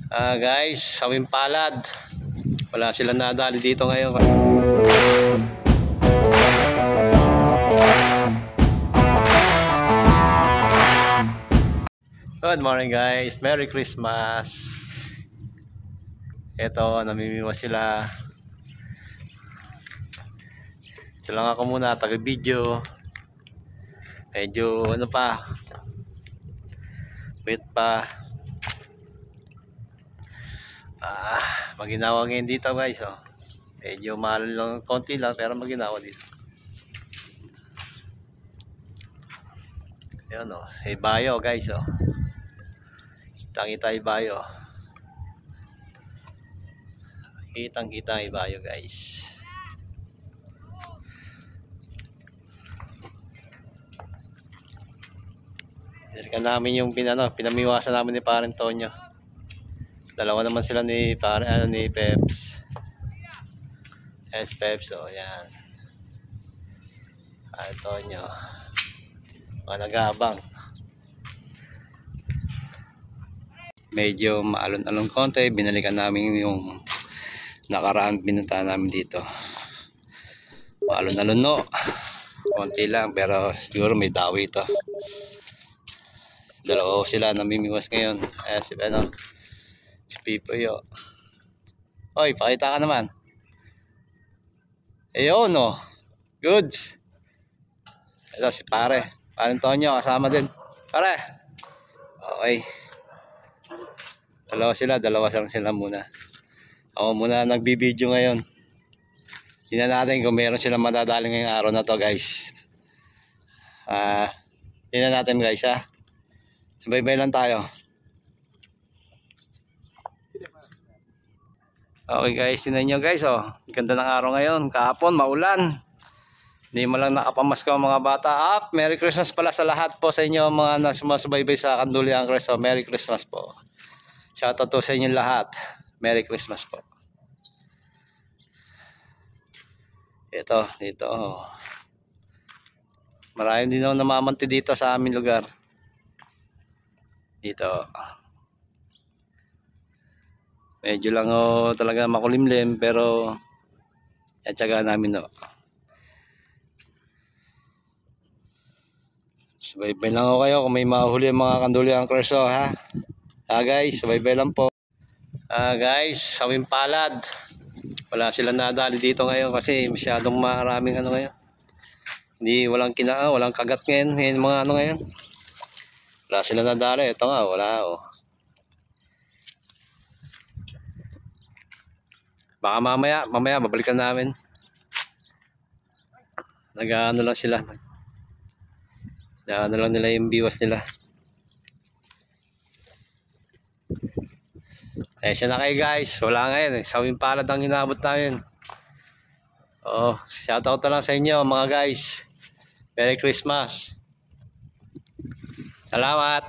Guys, sawing palad. Wala silang nadali dito ngayon. Good morning guys, Merry Christmas. Ito, namimiwas sila. Ito lang ako muna, taga-video. Medyo ano pa, wait pa. Maginawa ngayon dito guys, oh. Medyo mahal lang, konti lang, pero maginawa dito. Ayan, oh, Ibayo guys, oh. Kitang-kita Ibayo. Kitang-kita Ibayo guys. Dilikan namin yung pinamiwasan namin ni Parang Tonyo. Dalawa naman sila ni ni Peps. Peps, oh, yan. Tonyo. Mga nag-aabang. Medyo maalon-alon konti. Binalikan namin yung nakaraan pinuntahan namin dito. Maalon-alon, no. Konti lang, pero siguro may dawi ito. Dalawa sila namimiwas ngayon. Ayan si Pipoy, oh. Oy, pakita ka naman. Ayun, no. Goods. Ito si Pare Antonio, kasama din. Pare. Okay. Dalawa lang sila muna. Ako muna nagbibideo ngayon. Tingnan natin kung meron silang madadali ngayong araw na to guys. Tingnan natin guys, ha. Sabay-bay lang tayo. Okay guys, tingnan nyo guys, oh. Ganda ng araw ngayon. Kahapon maulan. Hindi mo lang nakapamasko ang mga bata. Merry Christmas pala sa lahat po sa inyo mga nasusubaybay sa Kanduliang Cristo. Merry Christmas po. Shoutout to sa inyo lahat. Merry Christmas po. Ito, dito. Maraming din ako namamanti dito sa aming lugar. Dito. Medyo lang talaga makulimlim pero tiyatsaga namin, no. Sabay-bay lang ako kayo kung may mahuli ang mga Kanduliang Cristo, ha. Guys, sabay-bay lang po. Guys, sawing palad. Wala silang nadali dito ngayon kasi masyadong maraming ngayon. Walang kagat ngayon mga ngayon. Wala silang nadali. Ito nga, wala, oh. Baka mamaya babalikan namin. Nag-ano lang sila. Nag-ano lang nila yung biwas nila. Siya na kayo guys. Wala ngayon. Sawing palad ang inabot namin. Shoutout na lang sa inyo mga guys. Merry Christmas. Salamat.